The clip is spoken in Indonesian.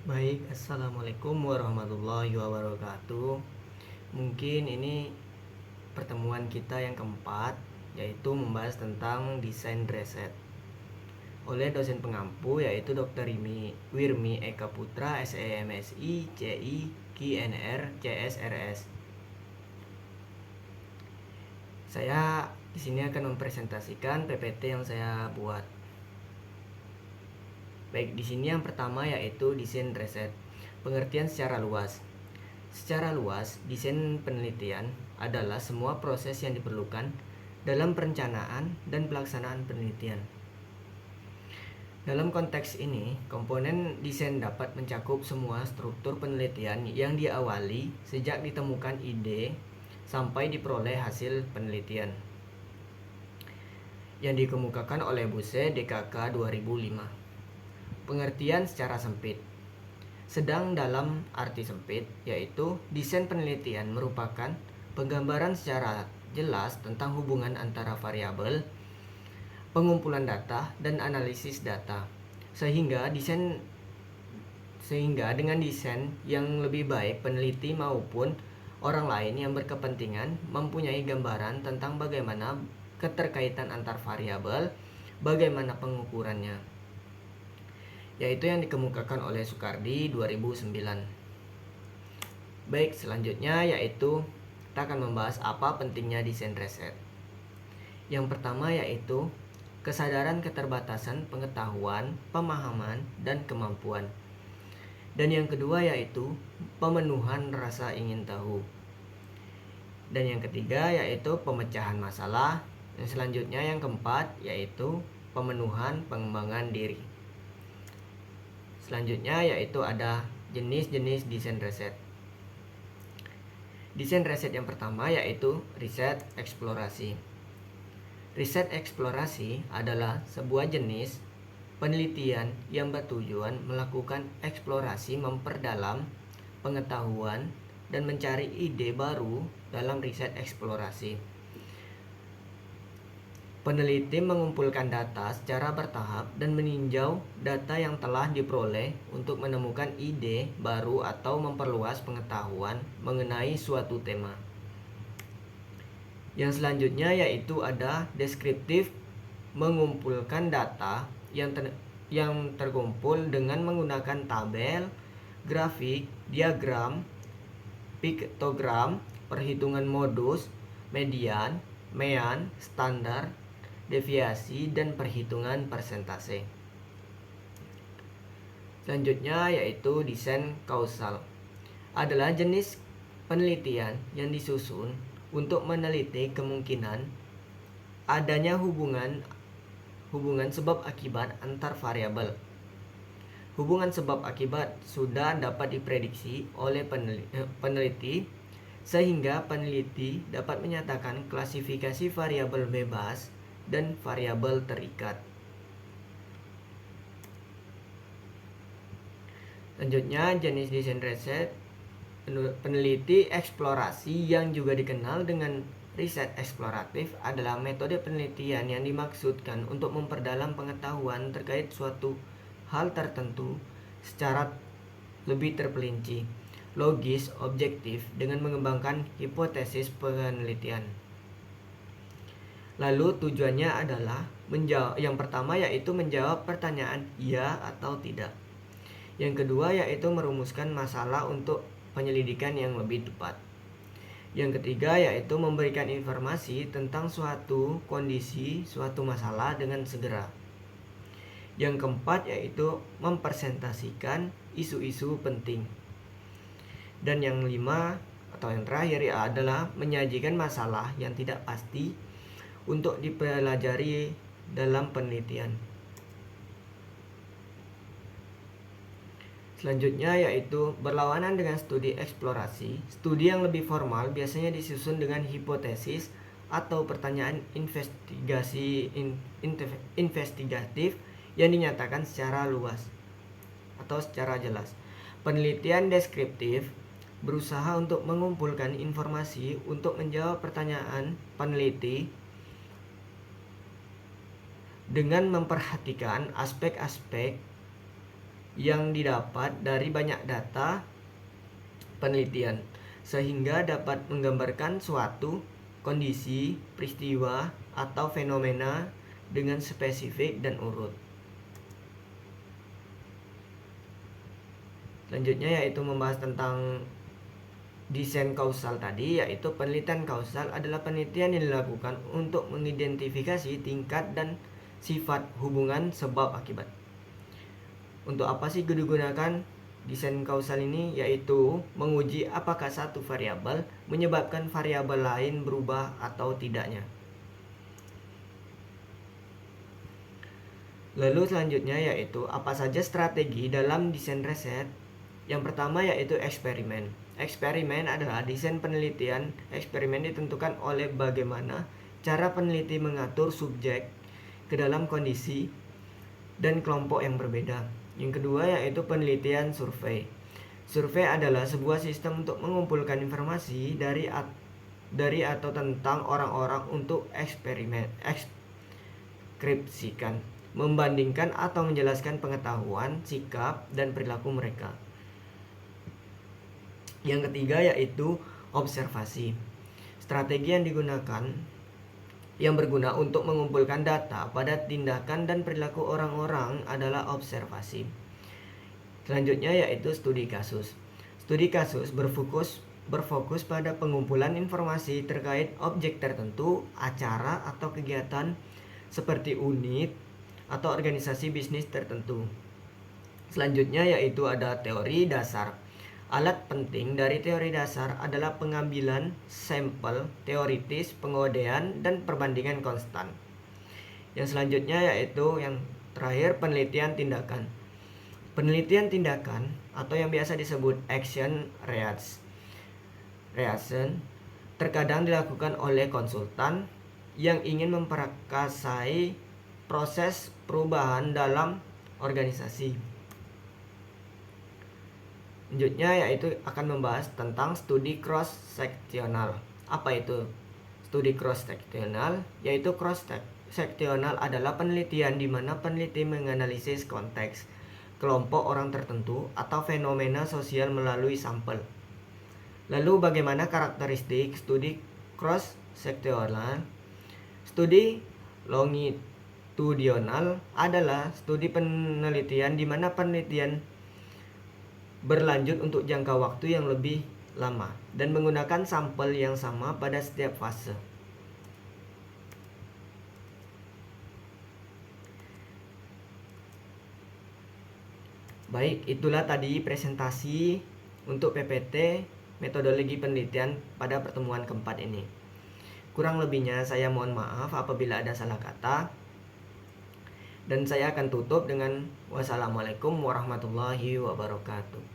Baik, assalamualaikum warahmatullahi wabarakatuh. Mungkin ini pertemuan kita yang keempat, yaitu membahas tentang desain riset oleh dosen pengampu yaitu Dr. Wirmi Eka Putra, SEMSI, CI, KNR, CSRS. Saya di sini akan mempresentasikan PPT yang saya buat. Baik, di sini yang pertama yaitu desain riset. Pengertian secara luas. Secara luas, desain penelitian adalah semua proses yang diperlukan dalam perencanaan dan pelaksanaan penelitian. Dalam konteks ini, komponen desain dapat mencakup semua struktur penelitian yang diawali sejak ditemukan ide sampai diperoleh hasil penelitian yang dikemukakan oleh Buse DKK 2005. Pengertian secara sempit. Sedang dalam arti sempit, yaitu desain penelitian merupakan penggambaran secara jelas tentang hubungan antara variabel, pengumpulan data, dan analisis data. Sehingga dengan desain yang lebih baik, peneliti maupun orang lain yang berkepentingan mempunyai gambaran tentang bagaimana keterkaitan antar variabel, bagaimana pengukurannya, yaitu yang dikemukakan oleh Sukardi 2009. Baik, selanjutnya yaitu kita akan membahas apa pentingnya desain riset. Yang pertama yaitu kesadaran keterbatasan pengetahuan, pemahaman, dan kemampuan. Dan yang kedua yaitu pemenuhan rasa ingin tahu. Dan yang ketiga yaitu pemecahan masalah. Dan selanjutnya yang keempat yaitu pemenuhan pengembangan diri. Selanjutnya yaitu ada jenis-jenis desain riset. Desain riset yang pertama yaitu riset eksplorasi. Riset eksplorasi adalah sebuah jenis penelitian yang bertujuan melakukan eksplorasi, memperdalam pengetahuan, dan mencari ide baru dalam riset eksplorasi. Peneliti mengumpulkan data secara bertahap dan meninjau data yang telah diperoleh untuk menemukan ide baru atau memperluas pengetahuan mengenai suatu tema. Yang selanjutnya yaitu ada deskriptif, mengumpulkan data yang terkumpul dengan menggunakan tabel, grafik, diagram, piktogram, perhitungan modus, median, mean, standar, deviasi, dan perhitungan persentase. Selanjutnya yaitu desain kausal. Adalah jenis penelitian yang disusun untuk meneliti kemungkinan adanya hubungan sebab akibat antar variabel. Hubungan sebab akibat sudah dapat diprediksi oleh peneliti sehingga peneliti dapat menyatakan klasifikasi variabel bebas dan variabel terikat. Selanjutnya jenis desain riset peneliti eksplorasi yang juga dikenal dengan riset eksploratif adalah metode penelitian yang dimaksudkan untuk memperdalam pengetahuan terkait suatu hal tertentu secara lebih terperinci, logis, objektif dengan mengembangkan hipotesis penelitian. Lalu tujuannya adalah yang pertama yaitu menjawab pertanyaan iya atau tidak. Yang kedua yaitu merumuskan masalah untuk penyelidikan yang lebih tepat. Yang ketiga yaitu memberikan informasi tentang suatu kondisi, suatu masalah dengan segera. Yang keempat yaitu mempresentasikan isu-isu penting. Dan yang lima atau yang terakhir adalah menyajikan masalah yang tidak pasti untuk dipelajari dalam penelitian. Selanjutnya yaitu berlawanan dengan studi eksplorasi. Studi yang lebih formal biasanya disusun dengan hipotesis atau pertanyaan investigatif yang dinyatakan secara luas atau secara jelas. Penelitian deskriptif berusaha untuk mengumpulkan informasi untuk menjawab pertanyaan peneliti dengan memperhatikan aspek-aspek yang didapat dari banyak data penelitian, sehingga dapat menggambarkan suatu kondisi, peristiwa, atau fenomena dengan spesifik dan urut. Selanjutnya yaitu membahas tentang desain kausal tadi, yaitu penelitian kausal adalah penelitian yang dilakukan untuk mengidentifikasi tingkat dan sifat hubungan sebab akibat. Untuk apa sih digunakan desain kausal ini? Yaitu menguji apakah satu variabel menyebabkan variabel lain berubah atau tidaknya. Lalu selanjutnya yaitu apa saja strategi dalam desain riset. Yang pertama yaitu eksperimen. Eksperimen adalah desain penelitian. Eksperimen ditentukan oleh bagaimana cara peneliti mengatur subjek ke dalam kondisi dan kelompok yang berbeda. Yang kedua yaitu penelitian survei. Survei adalah sebuah sistem untuk mengumpulkan informasi dari atau tentang orang-orang untuk ekskripsikan, membandingkan atau menjelaskan pengetahuan, sikap, dan perilaku mereka. Yang ketiga yaitu observasi. Strategi yang berguna untuk mengumpulkan data pada tindakan dan perilaku orang-orang adalah observasi. Selanjutnya yaitu studi kasus. Studi kasus berfokus pada pengumpulan informasi terkait objek tertentu, acara atau kegiatan seperti unit atau organisasi bisnis tertentu. Selanjutnya yaitu ada teori dasar. Alat penting dari teori dasar adalah pengambilan sampel teoritis, pengodean, dan perbandingan konstan. Yang selanjutnya yaitu yang terakhir penelitian tindakan. Penelitian tindakan atau yang biasa disebut action reaction terkadang dilakukan oleh konsultan yang ingin memperkasai proses perubahan dalam organisasi. Selanjutnya yaitu akan membahas tentang studi cross-seksional. Apa itu studi cross-seksional? Yaitu cross-seksional adalah penelitian di mana peneliti menganalisis konteks, kelompok orang tertentu, atau fenomena sosial melalui sampel. Lalu bagaimana karakteristik studi cross-seksional? Studi longitudinal adalah studi penelitian di mana penelitian berlanjut untuk jangka waktu yang lebih lama dan menggunakan sampel yang sama pada setiap fase. Baik, itulah tadi presentasi untuk PPT metodologi penelitian pada pertemuan keempat ini. Kurang lebihnya saya mohon maaf apabila ada salah kata. Dan saya akan tutup dengan wassalamualaikum warahmatullahi wabarakatuh.